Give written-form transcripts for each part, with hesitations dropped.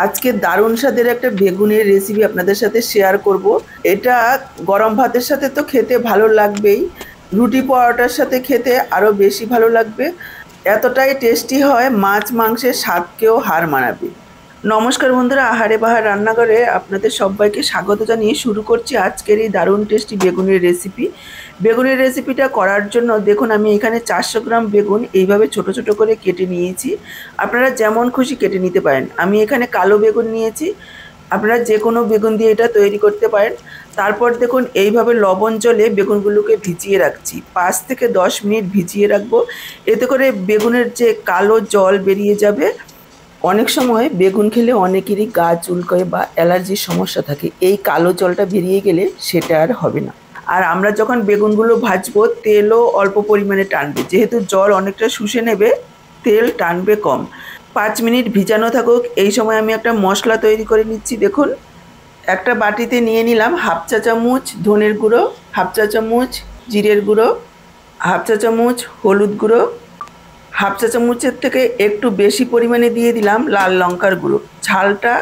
আজকে দারুণ স্বাদের একটা বেগুনের রেসিপি আপনাদের সাথে শেয়ার করব। এটা গরম ভাতের সাথে তো খেতে ভালো লাগবেই, রুটি পরোটার সাথে খেতে আরও বেশি ভালো লাগবে। এতটাই টেস্টি হয়, মাছ মাংসের স্বাদকেও হার মানাবে। নমস্কার বন্ধুরা, আহারে বাহার রান্নাঘরে আপনাদের সবাইকে স্বাগত জানিয়ে শুরু করছি আজকের এই দারুণ টেস্টি বেগুনের রেসিপি। বেগুনের রেসিপিটা করার জন্য দেখুন, আমি এখানে 400 গ্রাম বেগুন এইভাবে ছোট ছোট করে কেটে নিয়েছি। আপনারা যেমন খুশি কেটে নিতে পারেন। আমি এখানে কালো বেগুন নিয়েছি, আপনারা যে কোনো বেগুন দিয়ে এটা তৈরি করতে পারেন। তারপর দেখুন, এইভাবে লবণ জলে বেগুনগুলোকে ভিজিয়ে রাখছি। 5 থেকে 10 মিনিট ভিজিয়ে রাখবো, এতে করে বেগুনের যে কালো জল বেরিয়ে যাবে। অনেক সময় বেগুন খেলে অনেকেরই গা চুলকায় বা অ্যালার্জির সমস্যা থাকে, এই কালো জলটা বেরিয়ে গেলে সেটা আর হবে না। আর আমরা যখন বেগুনগুলো ভাজবো, তেলও অল্প পরিমাণে টানবে, যেহেতু জল অনেকটা শুষে নেবে, তেল টানবে কম। 5 মিনিট ভিজানো থাকুক, এই সময় আমি একটা মশলা তৈরি করে নিচ্ছি। দেখুন, একটা বাটিতে নিয়ে নিলাম হাফ চা চামচ ধনের গুঁড়ো, হাফ চা চামচ জিরের গুঁড়ো, হাফ চা চামচ হলুদ গুঁড়ো, হাফ চা চামচের থেকে একটু বেশি পরিমাণে দিয়ে দিলাম লাল লঙ্কার গুঁড়ো। ঝালটা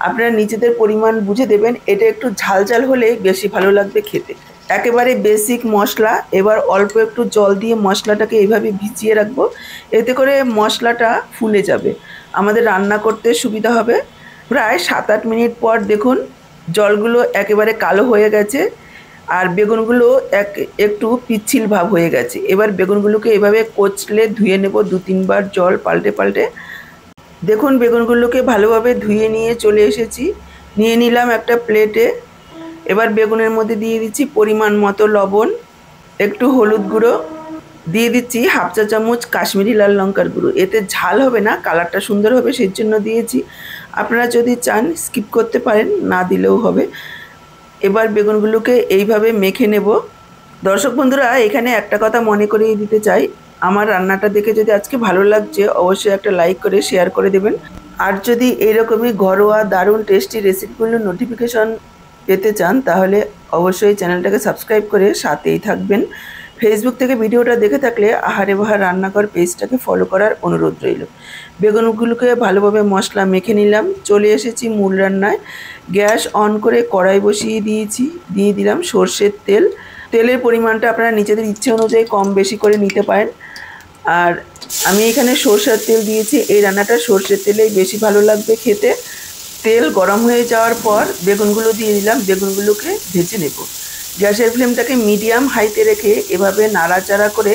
আপনারা নিজেদের পরিমাণ বুঝে দেবেন, এটা একটু ঝাল ঝাল হলেই বেশি ভালো লাগবে খেতে। একেবারে বেসিক মশলা। এবার অল্প একটু জল দিয়ে মশলাটাকে এইভাবে ভিজিয়ে রাখবো, এতে করে মশলাটা ফুলে যাবে, আমাদের রান্না করতে সুবিধা হবে। প্রায় 7-8 মিনিট পর দেখুন, জলগুলো একেবারে কালো হয়ে গেছে আর বেগুনগুলো একটু পিচ্ছিল ভাব হয়ে গেছে। এবার বেগুনগুলোকে এভাবে কচলে ধুয়ে নেব 2-3 বার জল পাল্টে পাল্টে। দেখুন, বেগুনগুলোকে ভালোভাবে ধুয়ে নিয়ে চলে এসেছি, নিয়ে নিলাম একটা প্লেটে। এবার বেগুনের মধ্যে দিয়ে দিচ্ছি পরিমাণ মতো লবণ, একটু হলুদ গুঁড়ো, দিয়ে দিচ্ছি হাফ চা চামচ কাশ্মীরি লাল লঙ্কার গুঁড়ো। এতে ঝাল হবে না, কালারটা সুন্দর হবে, সেই জন্য দিয়েছি। আপনারা যদি চান স্কিপ করতে পারেন, না দিলেও হবে। এবার বেগুনগুলোকে এইভাবে মেখে নেব। দর্শক বন্ধুরা, এখানে একটা কথা মনে করিয়ে দিতে চাই, আমার রান্নাটা দেখে যদি আজকে ভালো লাগছে, অবশ্যই একটা লাইক করে শেয়ার করে দেবেন। আর যদি এইরকমই ঘরোয়া দারুণ টেস্টি রেসিপিগুলোর নোটিফিকেশন পেতে চান, তাহলে অবশ্যই চ্যানেলটাকে সাবস্ক্রাইব করে সাথেই থাকবেন। ফেসবুক থেকে ভিডিওটা দেখে থাকলে আহারে বাহার রান্নাঘর পেজটাকে ফলো করার অনুরোধ রইল। বেগুনগুলোকে ভালোভাবে মশলা মেখে নিলাম, চলে এসেছি মূল রান্নায়। গ্যাস অন করে কড়াই বসিয়ে দিয়েছি, দিয়ে দিলাম সর্ষের তেল। তেলের পরিমাণটা আপনারা নিজেদের ইচ্ছে অনুযায়ী কম বেশি করে নিতে পারেন। আর আমি এখানে সর্ষের তেল দিয়েছি, এই রান্নাটা সর্ষের তেলেই বেশি ভালো লাগবে খেতে। তেল গরম হয়ে যাওয়ার পর বেগুনগুলো দিয়ে দিলাম, বেগুনগুলোকে ভেজে নেব। গ্যাসের ফ্লেমটাকে মিডিয়াম হাইতে রেখে এভাবে নাড়াচাড়া করে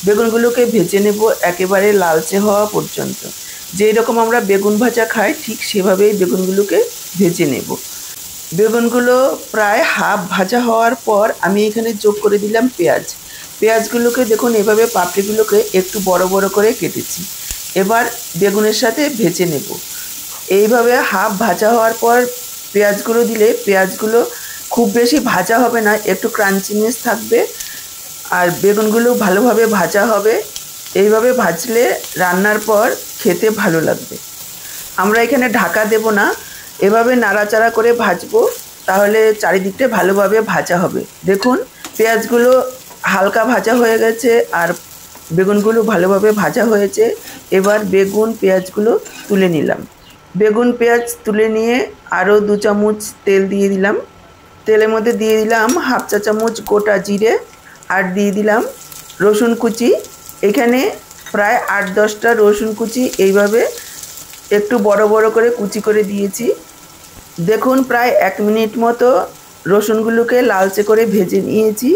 বেগুনগুলোকে ভেজে নেব একেবারে লালচে হওয়া পর্যন্ত। যেই রকম আমরা বেগুন ভাজা খাই, ঠিক সেভাবেই বেগুনগুলোকে ভেজে নেব। বেগুনগুলো প্রায় হাফ ভাজা হওয়ার পর আমি এখানে যোগ করে দিলাম পেঁয়াজ। পেঁয়াজগুলোকে দেখুন, এভাবে পাপড়িগুলোকে একটু বড় বড় করে কেটেছি। এবার বেগুনের সাথে ভেজে নেব। এইভাবে হাফ ভাজা হওয়ার পর পেঁয়াজগুলো দিলে পেঁয়াজগুলো খুব বেশি ভাজা হবে না, একটু ক্রাঞ্চিনেস থাকবে আর বেগুনগুলো ভালোভাবে ভাজা হবে। এইভাবে ভাজলে রান্নার পর খেতে ভালো লাগবে। আমরা এখানে ঢাকা দেব না, এভাবে নাড়াচাড়া করে ভাজবো, তাহলে চারিদিকটা ভালোভাবে ভাজা হবে। দেখুন, পেঁয়াজগুলো হালকা ভাজা হয়ে গেছে আর বেগুনগুলো ভালোভাবে ভাজা হয়েছে। এবার বেগুন পেঁয়াজগুলো তুলে নিলাম। বেগুন পেঁয়াজ তুলে নিয়ে আরও 2 চামচ তেল দিয়ে দিলাম। তেলের মধ্যে দিয়ে দিলাম হাফ চা চামচ গোটা জিরে আর দিয়ে দিলাম রসুন কুচি। এখানে প্রায় 8-10টা রসুন কুচি এইভাবে একটু বড় বড় করে কুচি করে দিয়েছি। দেখুন, প্রায় 1 মিনিট মতো রসুনগুলোকে লালচে করে ভেজে নিয়েছি।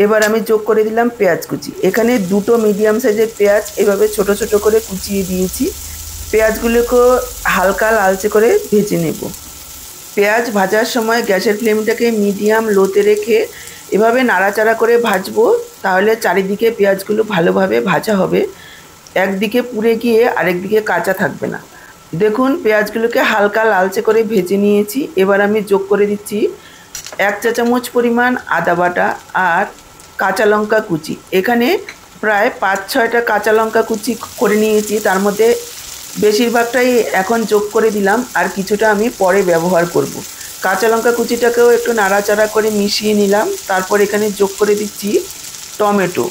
এবার আমি যোগ করে দিলাম পেঁয়াজ কুচি। এখানে 2টো মিডিয়াম সাইজের পেঁয়াজ এভাবে ছোট ছোট করে কুচিয়ে দিয়েছি। পেঁয়াজগুলোকে হালকা লালচে করে ভেজে নেব। পেঁয়াজ ভাজার সময় গ্যাসের ফ্লেমটাকে মিডিয়াম লোতে রেখে এভাবে নাড়াচাড়া করে ভাজবো, তাহলে চারিদিকে পেঁয়াজগুলো ভালোভাবে ভাজা হবে, একদিকে পুড়ে গিয়ে আরেকদিকে কাঁচা থাকবে না। দেখুন, পেঁয়াজগুলোকে হালকা লালচে করে ভেজে নিয়েছি। এবার আমি যোগ করে দিচ্ছি 1 চা চামচ পরিমাণ আদা বাটা আর কাঁচা লঙ্কা কুচি। এখানে প্রায় 5-6টা কাঁচা লঙ্কা কুচি করে নিয়েছি, তার মধ্যে বেশিরভাগটাই এখন যোগ করে দিলাম আর কিছুটা আমি পরে ব্যবহার করব। কাঁচা লঙ্কা কুচিটাকেও একটু নাড়াচাড়া করে মিশিয়ে নিলাম। তারপর এখানে যোগ করে দিচ্ছি টমেটো।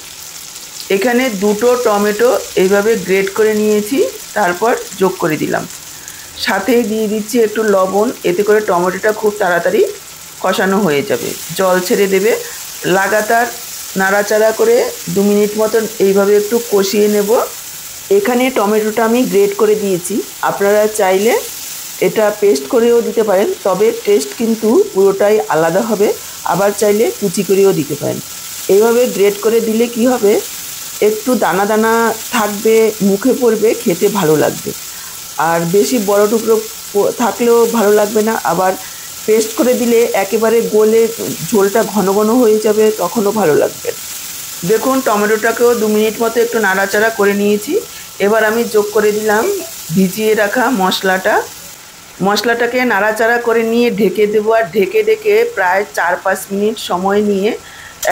এখানে 2টো টমেটো এইভাবে গ্রেট করে নিয়েছি, তারপর যোগ করে দিলাম। সাথেই দিয়ে দিচ্ছি একটু লবণ, এতে করে টমেটোটা খুব তাড়াতাড়ি কষানো হয়ে যাবে। জল ছেড়ে দেবে। লাগাতার নাড়াচাড়া করে 2 মিনিট মতন এইভাবে একটু কষিয়ে নেব। এখানে টমেটোটা আমি গ্রেট করে দিয়েছি, আপনারা চাইলে এটা পেস্ট করেও দিতে পারেন, তবে টেস্ট কিন্তু পুরোটাই আলাদা হবে। আবার চাইলে কুচি করেও দিতে পারেন। এইভাবে গ্রেট করে দিলে কি হবে, একটু দানা দানা থাকবে, মুখে পড়বে, খেতে ভালো লাগবে। আর বেশি বড় টুকরো থাকলেও ভালো লাগবে না, আবার পেস্ট করে দিলে একেবারে গলে ঝোলটা ঘন ঘন হয়ে যাবে, তখনও ভালো লাগবে। দেখুন টমেটোটাকেও 2 মিনিট মতো একটু নাড়াচাড়া করে নিয়েছি। এবার আমি যোগ করে দিলাম ভিজিয়ে রাখা মশলাটাকে নাড়াচাড়া করে নিয়ে ঢেকে দেবো। আর ঢেকে ঢেকে প্রায় 4-5 মিনিট সময় নিয়ে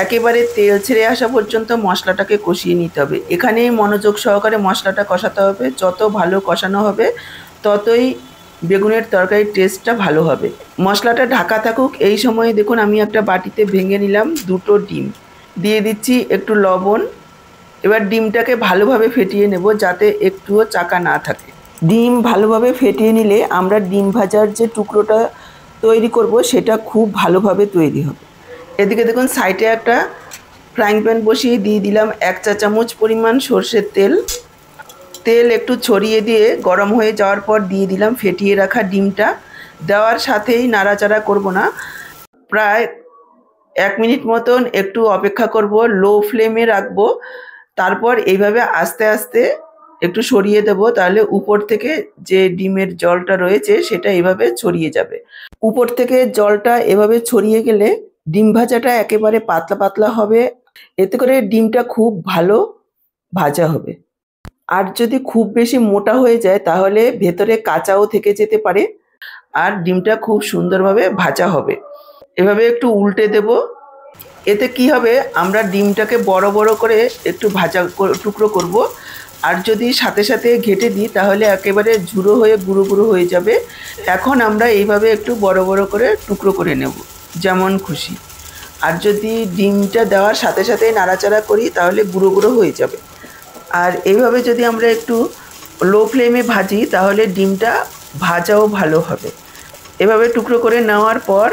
একেবারে তেল ছেড়ে আসা পর্যন্ত মশলাটাকে কষিয়ে নিতে হবে। এখানেই মনোযোগ সহকারে মশলাটা কষাতে হবে। যত ভালো কষানো হবে ততই বেগুনের তরকারির টেস্টটা ভালো হবে। মশলাটা ঢাকা থাকুক। এই সময়ে দেখুন আমি একটা বাটিতে ভেঙে নিলাম 2টো ডিম, দিয়ে দিচ্ছি একটু লবণ। এবার ডিমটাকে ভালোভাবে ফেটিয়ে নেব, যাতে একটুও চাকা না থাকে। ডিম ভালোভাবে ফেটিয়ে নিলে আমরা ডিম ভাজার যে টুকরোটা তৈরি করব সেটা খুব ভালোভাবে তৈরি হবে। এদিকে দেখুন সাইডে একটা ফ্রাইং প্যান বসিয়ে দিয়ে দিলাম 1 চা চামচ পরিমাণ সর্ষের তেল। তেল একটু ছড়িয়ে দিয়ে গরম হয়ে যাওয়ার পর দিয়ে দিলাম ফেটিয়ে রাখা ডিমটা। দেওয়ার সাথেই নাড়াচাড়া করব না, প্রায় 1 মিনিট মতন একটু অপেক্ষা করব, লো ফ্লেমে রাখবো। তারপর এইভাবে আস্তে আস্তে একটু সরিয়ে দেব, তাহলে উপর থেকে যে ডিমের জলটা রয়েছে সেটা এভাবে ছড়িয়ে যাবে। উপর থেকে জলটা এভাবে ছড়িয়ে গেলে ডিম ভাজাটা একেবারে পাতলা পাতলা হবে, এতে করে ডিমটা খুব ভালো ভাজা হবে। আর যদি খুব বেশি মোটা হয়ে যায় তাহলে ভেতরে কাঁচাও থেকে যেতে পারে, আর ডিমটা খুব সুন্দরভাবে ভাজা হবে। এভাবে একটু উল্টে দেব। এতে কি হবে, আমরা ডিমটাকে বড় বড় করে একটু ভাজা টুকরো করব। আর যদি সাথে সাথে ঘেটে দিই তাহলে একেবারে ঝুড়ো হয়ে গুঁড়ো গুঁড়ো হয়ে যাবে। এখন আমরা এইভাবে একটু বড় বড় করে টুকরো করে নেব, যেমন খুশি। আর যদি ডিমটা দেওয়ার সাথে সাথেই নাড়াচাড়া করি তাহলে গুঁড়ো গুঁড়ো হয়ে যাবে। আর এইভাবে যদি আমরা একটু লো ফ্লেমে ভাজি তাহলে ডিমটা ভাজাও ভালো হবে। এভাবে টুকরো করে নেওয়ার পর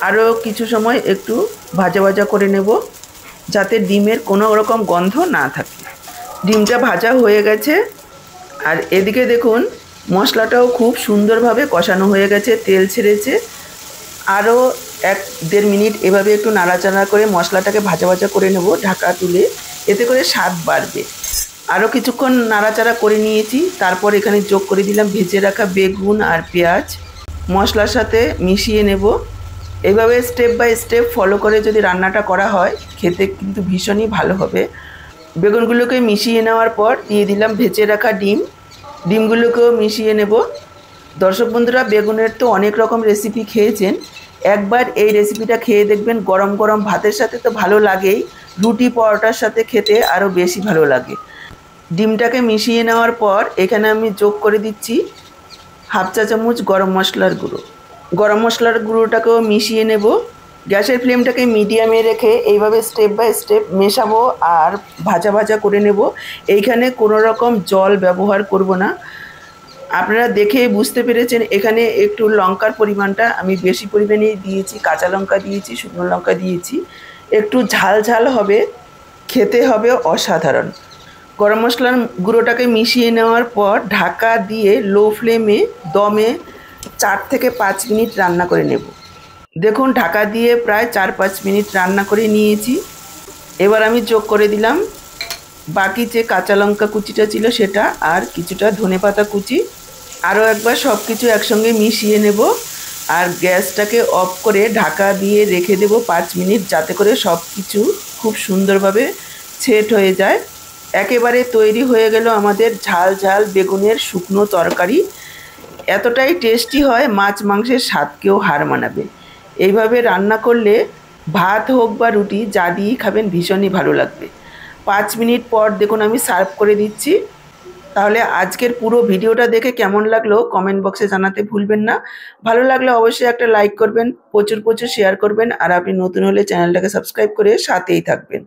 আরও কিছু সময় একটু ভাজা ভাজা করে নেব, যাতে ডিমের কোনো রকম গন্ধ না থাকে। ডিমটা ভাজা হয়ে গেছে। আর এদিকে দেখুন মশলাটাও খুব সুন্দরভাবে কষানো হয়ে গেছে, তেল ছেড়েছে। আরও 1-1.5 মিনিট এভাবে একটু নাড়াচাড়া করে মশলাটাকে ভাজা ভাজা করে নেব ঢাকা তুলে, এতে করে স্বাদ বাড়বে। আরও কিছুক্ষণ নাড়াচাড়া করে নিয়েছি। তারপর এখানে যোগ করে দিলাম ভেজে রাখা বেগুন আর পেঁয়াজ, মশলার সাথে মিশিয়ে নেব। এইভাবে স্টেপ বাই স্টেপ ফলো করে যদি রান্নাটা করা হয় খেতে কিন্তু ভীষণই ভালো হবে। বেগুনগুলোকে মিশিয়ে নেওয়ার পর দিয়ে দিলাম ভেজে রাখা ডিমগুলোকেও মিশিয়ে নেব। দর্শক বন্ধুরা, বেগুনের তো অনেক রকম রেসিপি খেয়েছেন, একবার এই রেসিপিটা খেয়ে দেখবেন। গরম গরম ভাতের সাথে তো ভালো লাগেই, রুটি পরোটার সাথে খেতে আরও বেশি ভালো লাগে। ডিমটাকে মিশিয়ে নেওয়ার পর এখানে আমি যোগ করে দিচ্ছি 1/2 চা চামচ গরম মশলার গুঁড়ো। গরম মশলার গুঁড়োটাকেও মিশিয়ে নেব। গ্যাসের ফ্লেমটাকে মিডিয়ামে রেখে এইভাবে স্টেপ বাই স্টেপ মেশাবো আর ভাজা ভাজা করে নেব। এইখানে কোনো রকম জল ব্যবহার করব না। আপনারা দেখেই বুঝতে পেরেছেন এখানে একটু লঙ্কার পরিমাণটা আমি বেশি পরিমাণেই দিয়েছি, কাঁচা লঙ্কা দিয়েছি, শুকনো লঙ্কা দিয়েছি। একটু ঝাল ঝাল হবে, খেতে হবে অসাধারণ। গরম মশলার গুঁড়োটাকে মিশিয়ে নেওয়ার পর ঢাকা দিয়ে লো ফ্লেমে দমে 4 থেকে 5 মিনিট রান্না করে নেব। দেখুন ঢাকা দিয়ে প্রায় 4-5 মিনিট রান্না করে নিয়েছি। এবার আমি যোগ করে দিলাম বাকি যে কাঁচা লঙ্কা কুচিটা ছিল সেটা, আর কিছুটা ধনেপাতা কুচি। আরও একবার সব কিছু একসঙ্গে মিশিয়ে নেব আর গ্যাসটাকে অফ করে ঢাকা দিয়ে রেখে দেব 5 মিনিট, যাতে করে সব কিছু খুব সুন্দরভাবে সেট হয়ে যায়। একেবারে তৈরি হয়ে গেল আমাদের ঝাল ঝাল বেগুনের শুকনো তরকারি। এতটাই টেস্টি হয়, মাছ মাংসের স্বাদকেও হার মানাবে। এইভাবে রান্না করলে ভাত হোক বা রুটি যা দিয়েই খাবেন ভীষণই ভালো লাগবে। 5 মিনিট পর দেখুন আমি সার্ভ করে দিচ্ছি। তাহলে আজকের পুরো ভিডিওটা দেখে কেমন লাগলো কমেন্ট বক্সে জানাতে ভুলবেন না। ভালো লাগলে অবশ্যই একটা লাইক করবেন, প্রচুর প্রচুর শেয়ার করবেন, আর আপনি নতুন হলে চ্যানেলটাকে সাবস্ক্রাইব করে সাথেই থাকবেন।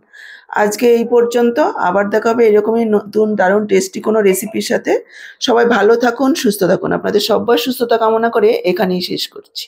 আজকে এই পর্যন্ত, আবার দেখা হবে এরকমই নতুন দারুণ টেস্টি কোনো রেসিপির সাথে। সবাই ভালো থাকুন, সুস্থ থাকুন। আপনাদের সবার সুস্থতা কামনা করে এখানেই শেষ করছি।